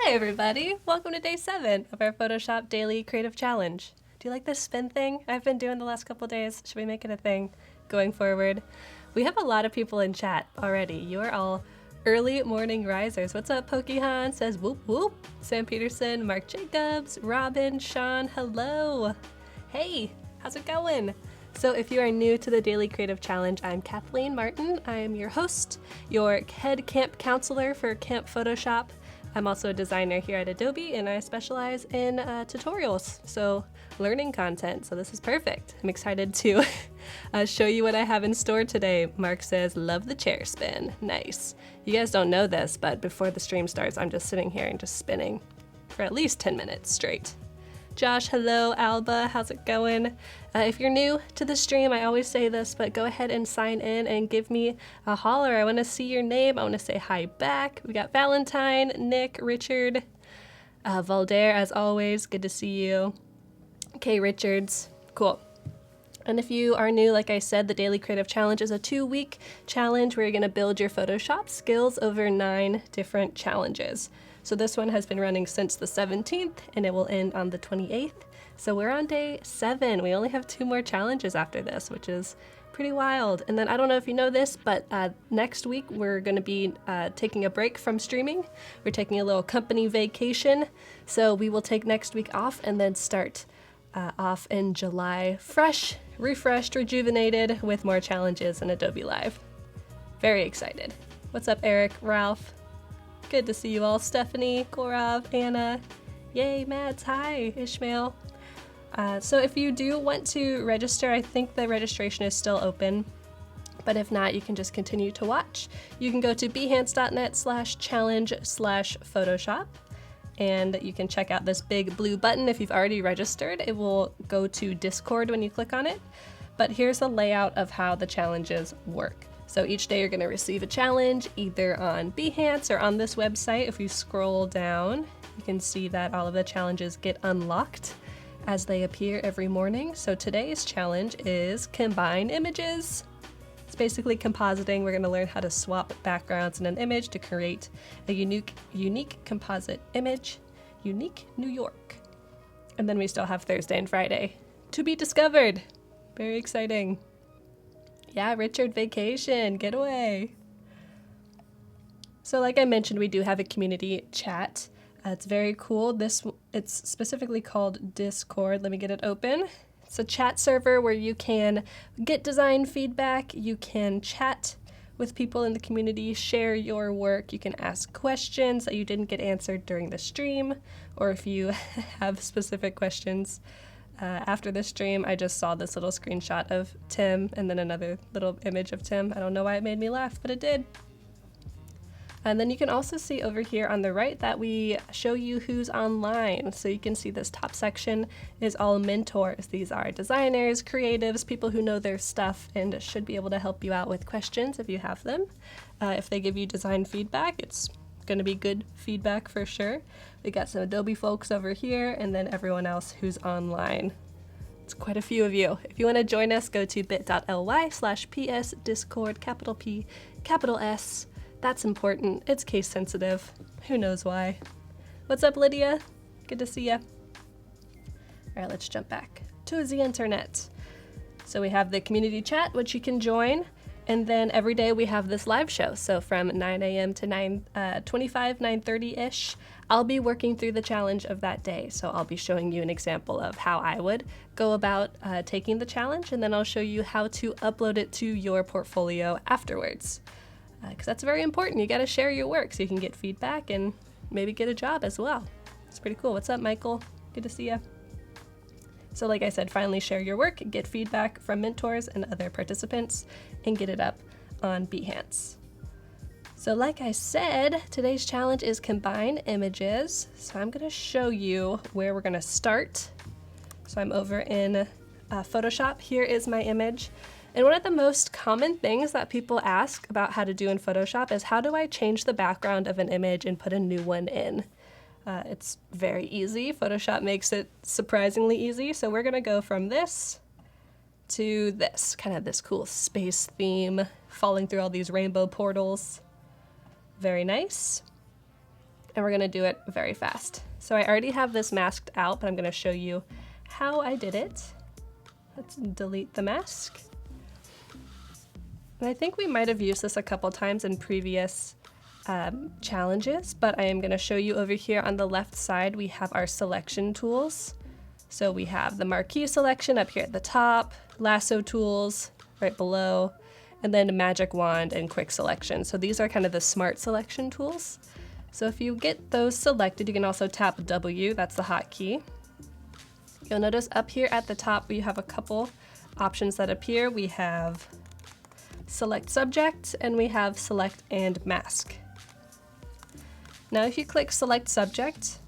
Hi everybody! Welcome to day 7 of our Photoshop Daily Creative Challenge. Do you like this spin thing I've been doing the last couple days? Should we make it a thing going forward? We have a lot of people in chat already. You are all early morning risers. What's up, Pokehan? Says whoop whoop. Sam Peterson, Mark Jacobs, Robin, Sean, hello. Hey, how's it going? So if you are new to the Daily Creative Challenge, I'm Kathleen Martin. I am your host, your head camp counselor for Camp Photoshop. I'm also a designer here at Adobe, and I specialize in tutorials, so learning content, so this is perfect. I'm excited to show you what I have in store today. Mark says, love the chair spin. Nice. You guys don't know this, but before the stream starts, I'm just sitting here and just spinning for at least 10 minutes straight. Josh, hello. Alba, how's it going? If you're new to the stream, I always say this, but go ahead and sign in and give me a holler. I want to see your name. I want to say hi back. We got Valentine, Nick, Richard, Valder, as always. Good to see you. Kay Richards. Cool. And if you are new, like I said, the Daily Creative Challenge is a 2-week challenge where you're going to build your Photoshop skills over 9 different challenges. So this one has been running since the 17th, and it will end on the 28th. So we're on day 7. We only have 2 more challenges after this, which is pretty wild. And then I don't know if you know this, but next week we're going to be taking a break from streaming. We're taking a little company vacation. So we will take next week off and then start off in July, fresh, refreshed, rejuvenated with more challenges in Adobe Live. Very excited. What's up, Eric, Ralph? Good to see you all. Stephanie, Gaurav, Anna. Yay, Mads. Hi, Ishmael. So if you do want to register, I think the registration is still open. But if not, you can just continue to watch. You can go to behance.net/challenge/Photoshop. And you can check out this big blue button if you've already registered. It will go to Discord when you click on it. But here's the layout of how the challenges work. So each day you're going to receive a challenge either on Behance or on this website. If you scroll down, you can see that all of the challenges get unlocked as they appear every morning. So today's challenge is combine images. It's basically compositing. We're going to learn how to swap backgrounds in an image to create a unique composite image. Unique New York. And then we still have Thursday and Friday to be discovered. Very exciting. Yeah, Richard, vacation, getaway. So like I mentioned, we do have a community chat. It's very cool. It's specifically called Discord. Let me get it open. It's a chat server where you can get design feedback. You can chat with people in the community, share your work. You can ask questions that you didn't get answered during the stream, or if you have specific questions. After this stream, I just saw this little screenshot of Tim and then another little image of Tim. I don't know why it made me laugh, but it did. And then you can also see over here on the right that we show you who's online. So you can see this top section is all mentors. These are designers, creatives, people who know their stuff and should be able to help you out with questions if you have them. If they give you design feedback, it's going to be good feedback for sure. We got some Adobe folks over here and then everyone else who's online. It's quite a few of you. If you want to join us, go to bit.ly/psdiscord, capital P, capital S. That's important. It's case sensitive. Who knows why? What's up, Lydia? Good to see ya. All right, let's jump back to the internet. So we have the community chat, which you can join. And then every day we have this live show. So from 9 a.m. to 9:30-ish, I'll be working through the challenge of that day. So I'll be showing you an example of how I would go about taking the challenge. And then I'll show you how to upload it to your portfolio afterwards. Because that's very important. You got to share your work so you can get feedback and maybe get a job as well. It's pretty cool. What's up, Michael? Good to see you. So like I said, finally share your work, get feedback from mentors and other participants, and get it up on Behance. So like I said, today's challenge is combine images. So I'm going to show you where we're going to start. So I'm over in Photoshop. Here is my image. And one of the most common things that people ask about how to do in Photoshop is how do I change the background of an image and put a new one in? It's very easy. Photoshop makes it surprisingly easy. So we're going to go from this to this, kind of this cool space theme, falling through all these rainbow portals. Very nice. and we're gonna do it very fast. So I already have this masked out, but I'm gonna show you how I did it. Let's delete the mask. And I think we might have used this a couple times in previous challenges, but I am gonna show you over here on the left side, we have our selection tools. So we have the marquee selection up here at the top, lasso tools right below, and then magic wand and quick selection. So these are kind of the smart selection tools. So if you get those selected, you can also tap W, that's the hotkey. You'll notice up here at the top, we have a couple options that appear. We have select subject and we have select and mask. Now if you click select subject,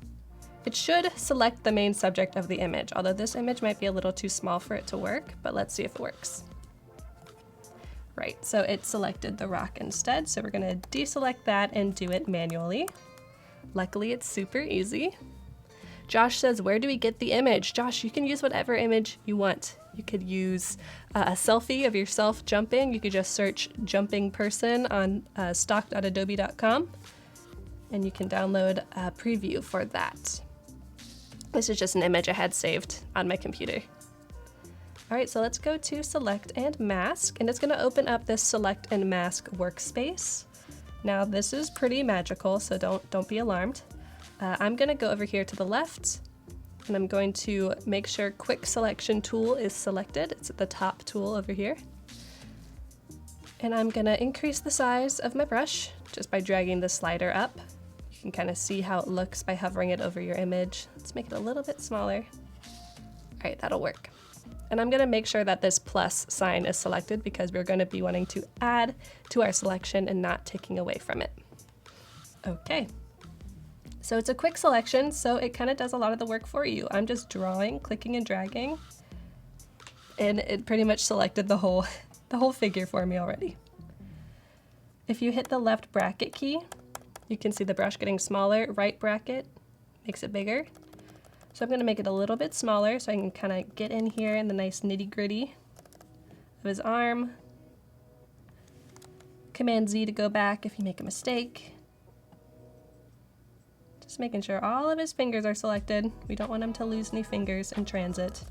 it should select the main subject of the image, although this image might be a little too small for it to work, but let's see if it works. Right, so it selected the rock instead, so we're gonna deselect that and do it manually. Luckily, it's super easy. Josh says, where do we get the image? Josh, you can use whatever image you want. You could use a selfie of yourself jumping. You could just search jumping person on stock.adobe.com, and you can download a preview for that. This is just an image I had saved on my computer. All right, so let's go to select and mask, and it's gonna open up this select and mask workspace. Now this is pretty magical, so don't be alarmed. I'm gonna go over here to the left, and I'm going to make sure quick selection tool is selected. It's at the top tool over here. And I'm gonna increase the size of my brush just by dragging the slider up. You can kind of see how it looks by hovering it over your image. Let's make it a little bit smaller. All right, that'll work. And I'm gonna make sure that this plus sign is selected because we're gonna be wanting to add to our selection and not taking away from it. Okay, so it's a quick selection, so it kind of does a lot of the work for you. I'm just drawing, clicking and dragging, and it pretty much selected the whole figure for me already. If you hit the left bracket key, you can see the brush getting smaller. Right bracket makes it bigger. So I'm gonna make it a little bit smaller so I can kind of get in here in the nice nitty-gritty of his arm. Command Z to go back if you make a mistake. Just making sure all of his fingers are selected. We don't want him to lose any fingers in transit.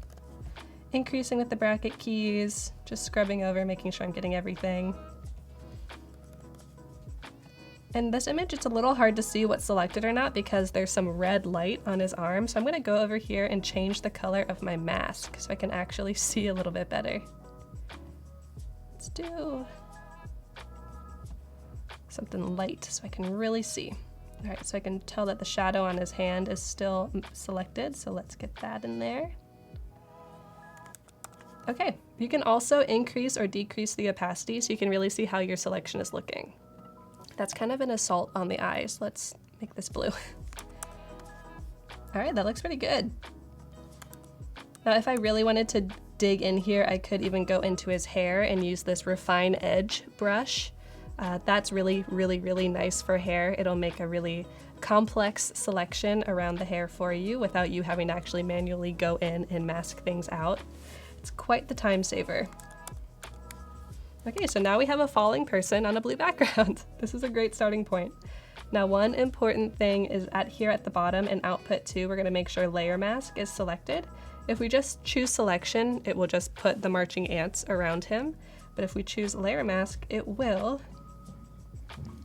Increasing with the bracket keys, just scrubbing over, making sure I'm getting everything. In this image, it's a little hard to see what's selected or not because there's some red light on his arm. So I'm gonna go over here and change the color of my mask so I can actually see a little bit better. Let's do something light so I can really see. All right, so I can tell that the shadow on his hand is still selected. So let's get that in there. Okay, you can also increase or decrease the opacity so you can really see how your selection is looking. That's kind of an assault on the eyes. Let's make this blue. All right, that looks pretty good. Now, if I really wanted to dig in here, I could even go into his hair and use this refine edge brush. That's really, really, really nice for hair. It'll make a really complex selection around the hair for you without you having to actually manually go in and mask things out. It's quite the time saver. Okay, so now we have a falling person on a blue background. This is a great starting point. Now, one important thing is here at the bottom in output 2, we're gonna make sure layer mask is selected. If we just choose selection, it will just put the marching ants around him. But if we choose layer mask, it will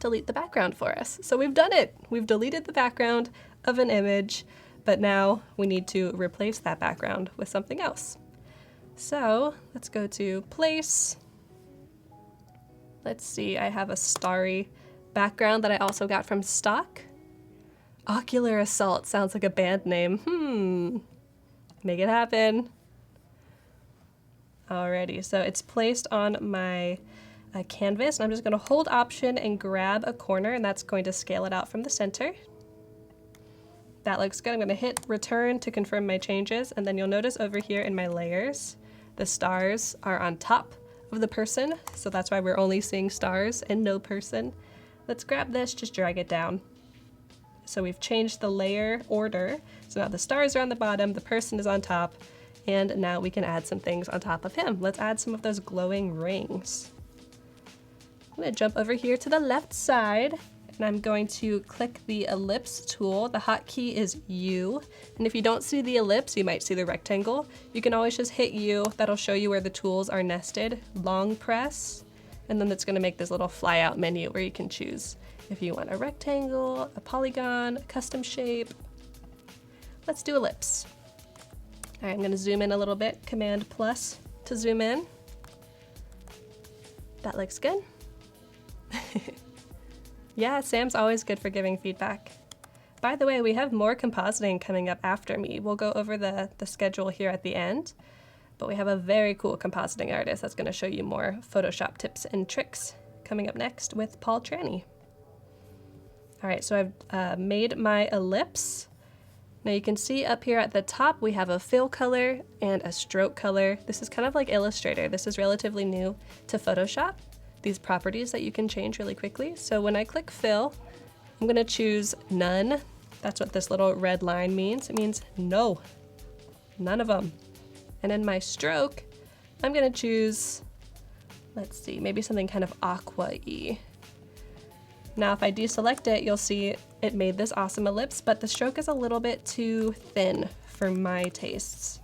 delete the background for us. So we've done it. We've deleted the background of an image, but now we need to replace that background with something else. So let's go to place. Let's see, I have a starry background that I also got from stock. Ocular Assault sounds like a band name. Make it happen. Alrighty, so it's placed on my canvas, and I'm just gonna hold Option and grab a corner, and that's going to scale it out from the center. That looks good. I'm gonna hit return to confirm my changes, and then you'll notice over here in my layers, the stars are on top of the person, so that's why we're only seeing stars and no person. Let's grab this, just drag it down. So we've changed the layer order, so now the stars are on the bottom, the person is on top, and now we can add some things on top of him. Let's add some of those glowing rings. I'm gonna jump over here to the left side, and I'm going to click the ellipse tool. The hotkey is U, and if you don't see the ellipse, you might see the rectangle. You can always just hit U. That'll show you where the tools are nested. Long press, and then it's going to make this little fly out menu where you can choose if you want a rectangle, a polygon, a custom shape. Let's do ellipse. All right, I'm going to zoom in a little bit. Command plus to zoom in. That looks good. Yeah, Sam's always good for giving feedback. By the way, we have more compositing coming up after me. We'll go over the schedule here at the end, but we have a very cool compositing artist that's going to show you more Photoshop tips and tricks coming up next with Paul Tranny. All right, so I've made my ellipse. Now you can see up here at the top we have a fill color and a stroke color. This is kind of like Illustrator. This is relatively new to Photoshop, these properties that you can change really quickly. So when I click fill, I'm going to choose none. That's what this little red line means. It means no, none of them. And in my stroke, I'm going to choose, let's see, maybe something kind of aqua-y. Now if I deselect it, you'll see it made this awesome ellipse, but the stroke is a little bit too thin for my tastes.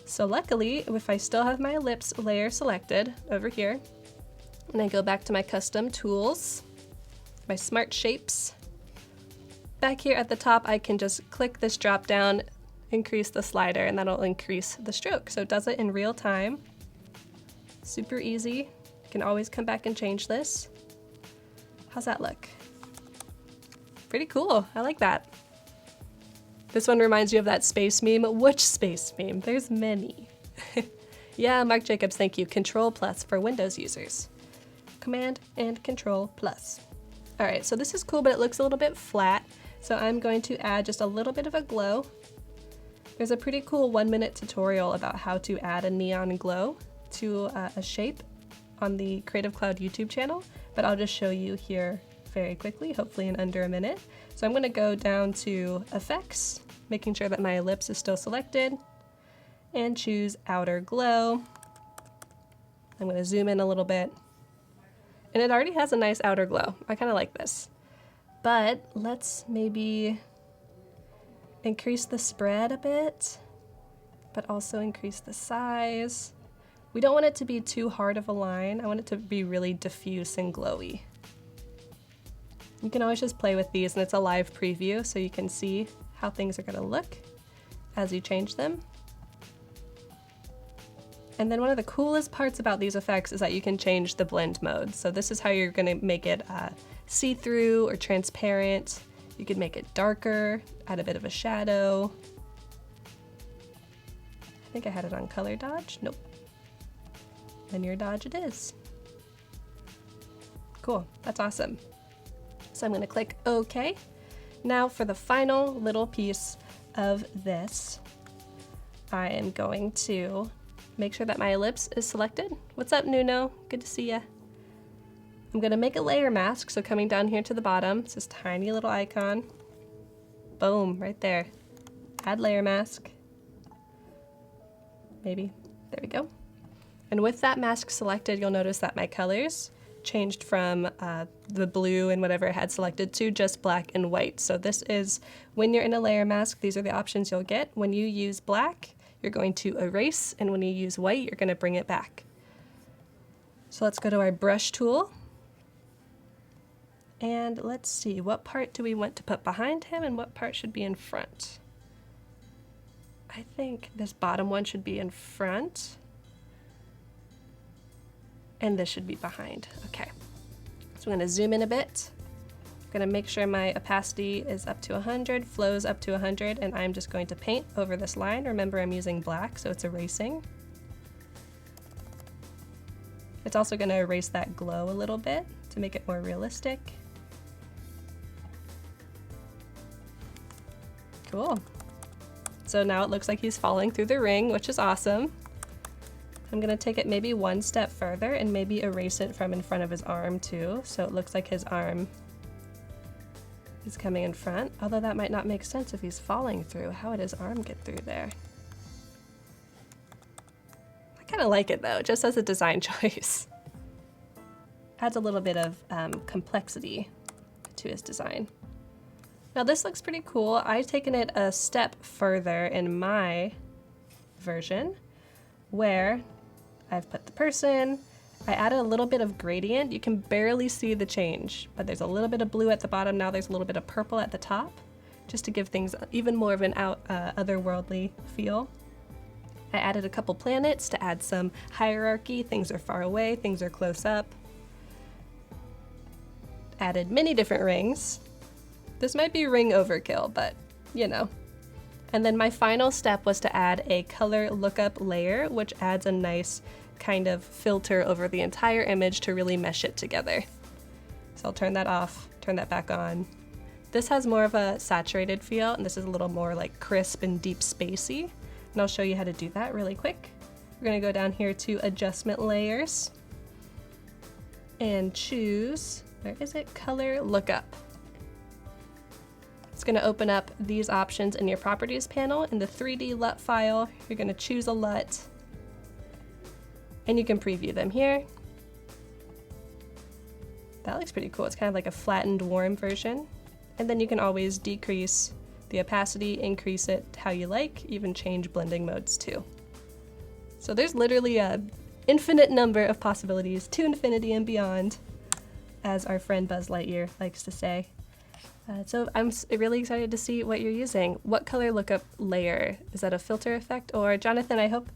So luckily, if I still have my ellipse layer selected over here, and I go back to my custom tools, my smart shapes, back here at the top I can just click this drop down, increase the slider, and that'll increase the stroke. So it does it in real time. Super easy. You can always come back and change this. How's that look? Pretty cool. I like that. This one reminds you of that space meme. Which space meme? There's many. Yeah, Mark Jacobs, thank you. Control plus for Windows users. Command and Control plus. All right, so this is cool, but it looks a little bit flat. So I'm going to add just a little bit of a glow. There's a pretty cool 1-minute tutorial about how to add a neon glow to a shape on the Creative Cloud YouTube channel, but I'll just show you here very quickly, hopefully in under a minute. So I'm going to go down to Effects, making sure that my ellipse is still selected, and choose Outer Glow. I'm going to zoom in a little bit, and it already has a nice outer glow. I kind of like this, but let's maybe increase the spread a bit, but also increase the size. We don't want it to be too hard of a line. I want it to be really diffuse and glowy. You can always just play with these, and it's a live preview, so you can see how things are going to look as you change them. And then one of the coolest parts about these effects is that you can change the blend mode. So this is how you're going to make it see-through or transparent. You could make it darker, add a bit of a shadow. I think I had it on color dodge. Nope. Linear dodge it is. Cool, that's awesome. So I'm going to click OK. Now for the final little piece of this, I am going to make sure that my ellipse is selected. What's up, Nuno? Good to see ya. I'm going to make a layer mask, so coming down here to the bottom, it's this tiny little icon. Boom, right there. Add layer mask. Maybe. There we go. And with that mask selected, you'll notice that my colors changed from the blue and whatever I had selected to just black and white. So this is when you're in a layer mask, these are the options you'll get. When you use black, you're going to erase, and when you use white, you're going to bring it back. So let's go to our brush tool. And let's see, what part do we want to put behind him and what part should be in front? I think this bottom one should be in front. And this should be behind. Okay, so I'm going to zoom in a bit. I'm going to make sure my opacity is up to 100, flows up to 100, and I'm just going to paint over this line. Remember, I'm using black, so it's erasing. It's also going to erase that glow a little bit to make it more realistic. Cool. So now it looks like he's falling through the ring, which is awesome. I'm going to take it maybe one step further and maybe erase it from in front of his arm too, so it looks like his arm is coming in front, although that might not make sense if he's falling through. How would his arm get through there? I kind of like it though, just as a design choice. Adds a little bit of complexity to to his design. Now this looks pretty cool. I've taken it a step further in my version where I've put the person, I added a little bit of gradient. You can barely see the change, but there's a little bit of blue at the bottom. Now there's a little bit of purple at the top, just to give things even more of an otherworldly feel. I added a couple planets to add some hierarchy. Things are far away, things are close up. Added many different rings. This might be ring overkill, but you know. And then my final step was to add a color lookup layer, which adds a nice kind of filter over the entire image to really mesh it together. So I'll turn that off, turn that back on. This has more of a saturated feel, and this is a little more like crisp and deep spacey. And I'll show you how to do that really quick. We're gonna go down here to adjustment layers and choose, where is it? Color lookup. It's going to open up these options in your properties panel. In the 3D LUT file, you're going to choose a LUT, and you can preview them here. That looks pretty cool. It's kind of like a flattened, warm version. And then you can always decrease the opacity, increase it how you like, even change blending modes too. So there's literally an infinite number of possibilities, to infinity and beyond, as our friend Buzz Lightyear likes to say. So I'm really excited to see what you're using. What color lookup layer? Is that a filter effect? Or Jonathan, I hope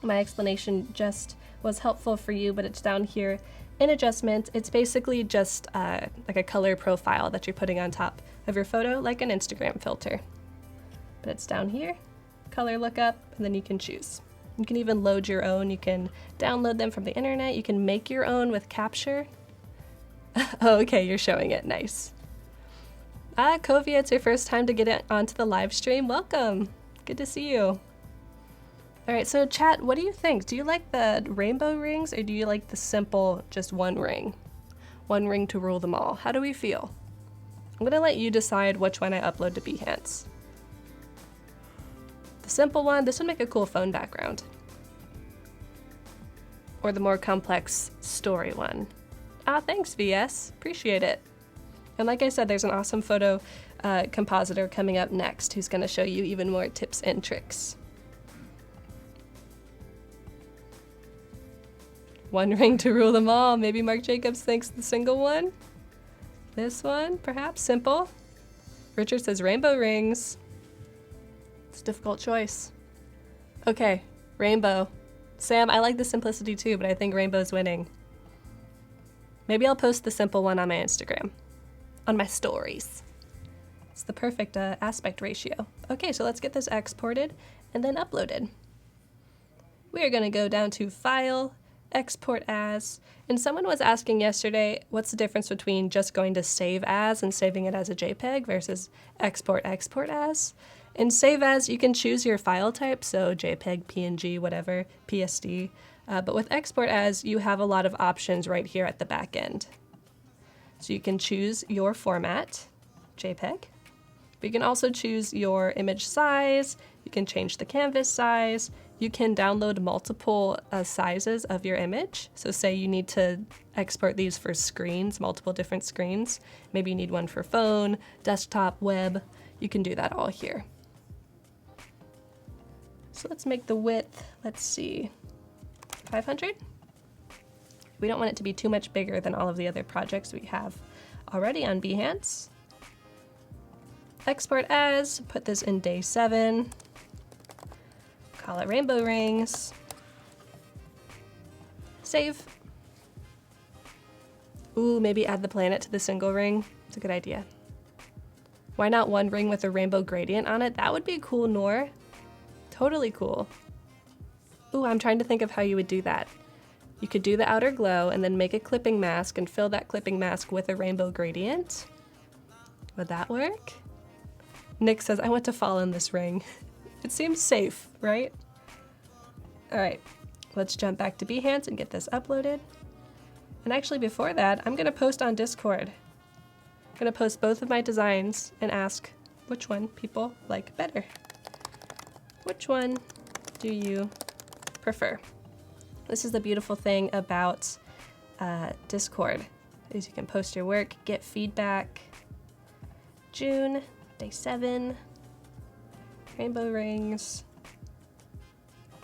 my explanation just was helpful for you, but it's down here in adjustments. It's basically just like a color profile that you're putting on top of your photo, like an Instagram filter. But it's down here, color lookup, and then you can choose. You can even load your own. You can download them from the internet. You can make your own with Capture. Oh, okay, you're showing it, nice. Kovia, it's your first time to get it onto the live stream. Welcome. Good to see you. All right, so chat, what do you think? Do you like the rainbow rings, or do you like the simple, just one ring? One ring to rule them all. How do we feel? I'm gonna let you decide which one I upload to Behance. The simple one, this would make a cool phone background. Or the more complex story one. Thanks, VS. Appreciate it. And like I said, there's an awesome photo compositor coming up next who's going to show you even more tips and tricks. One ring to rule them all. Maybe Mark Jacobs thinks the single one. This one, perhaps simple. Richard says rainbow rings. It's a difficult choice. Okay, rainbow. Sam, I like the simplicity too, but I think rainbow's winning. Maybe I'll post the simple one on my Instagram. On my stories. It's the perfect aspect ratio. Okay, so let's get this exported and then uploaded. We are going to go down to File, Export As, and someone was asking yesterday, what's the difference between just going to Save As and saving it as a JPEG versus Export As? In Save As, you can choose your file type, so JPEG, PNG, whatever, PSD, but with Export As, you have a lot of options right here at the back end. So you can choose your format, JPEG. But you can also choose your image size, you can change the canvas size, you can download multiple sizes of your image. So say you need to export these for screens, multiple different screens. Maybe you need one for phone, desktop, web. You can do that all here. So let's make the width, let's see, 500? We don't want it to be too much bigger than all of the other projects we have already on Behance. Export as, put this in day 7. Call it rainbow rings. Save. Ooh, maybe add the planet to the single ring. It's a good idea. Why not one ring with a rainbow gradient on it? That would be cool, Noor. Totally cool. Ooh, I'm trying to think of how you would do that. You could do the outer glow and then make a clipping mask and fill that clipping mask with a rainbow gradient. Would that work? Nick says, I want to fall in this ring. It seems safe, right? All right, let's jump back to Behance and get this uploaded. And actually before that, I'm gonna post on Discord. I'm gonna post both of my designs and ask which one people like better. Which one do you prefer? This is the beautiful thing about Discord. is you can post your work, get feedback. June, day 7, rainbow rings.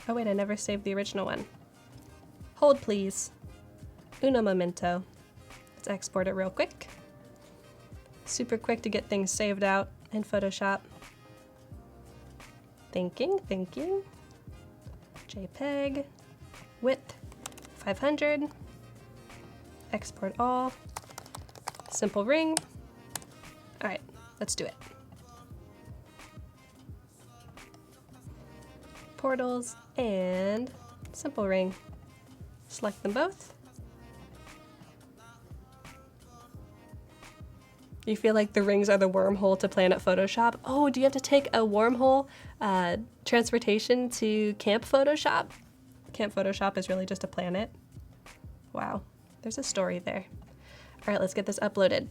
Oh wait, I never saved the original one. Hold please. Uno momento. Let's export it real quick. Super quick to get things saved out in Photoshop. Thinking. JPEG. Width 500. Export all. Simple ring. All right, let's do it. Portals and simple ring. Select them both. You feel like the rings are the wormhole to Planet Photoshop? Oh, do you have to take a wormhole transportation to Camp Photoshop? Camp Photoshop is really just a planet. Wow, there's a story there. All right, let's get this uploaded.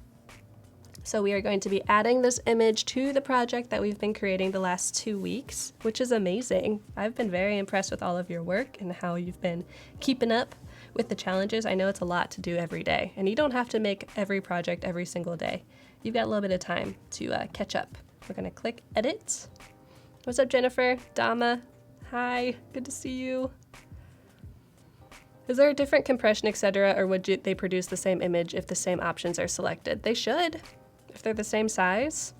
So we are going to be adding this image to the project that we've been creating the last 2 weeks, which is amazing. I've been very impressed with all of your work and how you've been keeping up with the challenges. I know it's a lot to do every day, and you don't have to make every project every single day. You've got a little bit of time to catch up. We're gonna click edit. What's up, Jennifer? Dama, hi, good to see you. Is there a different compression, etc., or would they produce the same image if the same options are selected? They should, if they're the same size.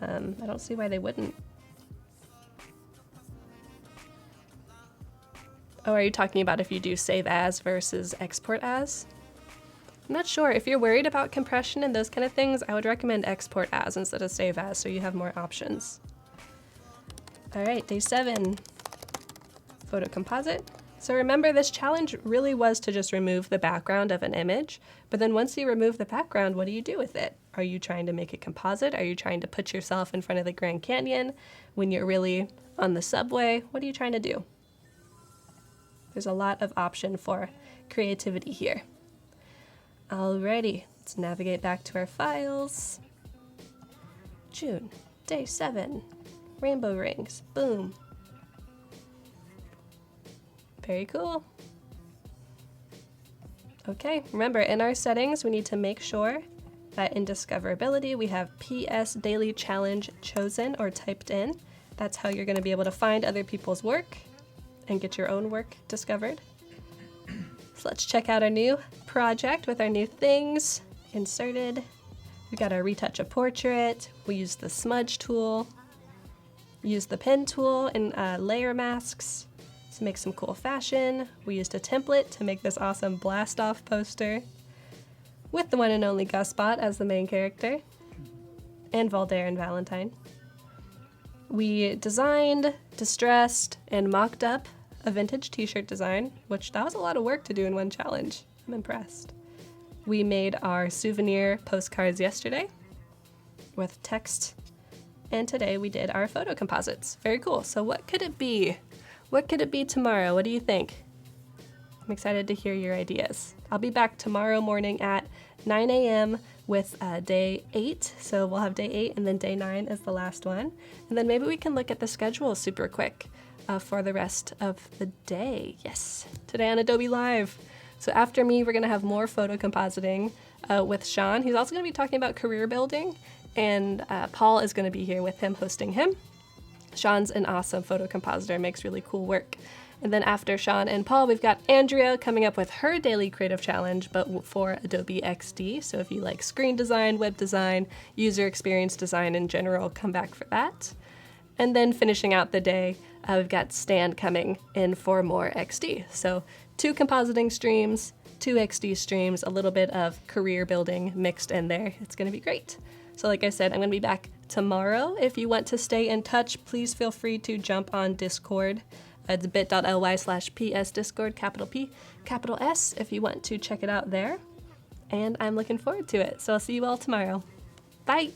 I don't see why they wouldn't. Oh, are you talking about if you do save as versus export as? I'm not sure. If you're worried about compression and those kind of things, I would recommend export as instead of save as, so you have more options. All right, day 7, photo composite. So remember, this challenge really was to just remove the background of an image, but then once you remove the background, what do you do with it? Are you trying to make it composite? Are you trying to put yourself in front of the Grand Canyon when you're really on the subway? What are you trying to do? There's a lot of option for creativity here. Alrighty, let's navigate back to our files. June, day 7, rainbow rings, boom. Very cool. Okay, remember in our settings, we need to make sure that in discoverability, we have PS Daily Challenge chosen or typed in. That's how you're gonna be able to find other people's work and get your own work discovered. So let's check out our new project with our new things inserted. We got our retouch a portrait. We used the smudge tool. We used the pen tool and layer masks to make some cool fashion. We used a template to make this awesome blast off poster with the one and only Gusbot as the main character and Valdair and Valentine. We designed, distressed, and mocked up a vintage t-shirt design, which that was a lot of work to do in one challenge. I'm impressed. We made our souvenir postcards yesterday with text, and today we did our photo composites. Very cool. So what could it be? What could it be tomorrow? What do you think? I'm excited to hear your ideas. I'll be back tomorrow morning at 9 a.m. with day 8. So we'll have day 8 and then day 9 is the last one. And then maybe we can look at the schedule super quick for the rest of the day. Yes, today on Adobe Live. So after me, we're gonna have more photo compositing with Sean. He's also gonna be talking about career building, and Paul is gonna be here with him, hosting him. Sean's an awesome photo compositor, makes really cool work. And then after Sean and Paul, we've got Andrea coming up with her daily creative challenge, but for Adobe XD. So if you like screen design, web design, user experience design in general, come back for that. And then finishing out the day, we've got Stan coming in for more XD. So 2 compositing streams, 2 XD streams, a little bit of career building mixed in there. It's gonna be great. So like I said, I'm gonna be back tomorrow. If you want to stay in touch, please feel free to jump on Discord. It's bit.ly/psdiscord, capital P, capital S, if you want to check it out there. And I'm looking forward to it. So I'll see you all tomorrow. Bye.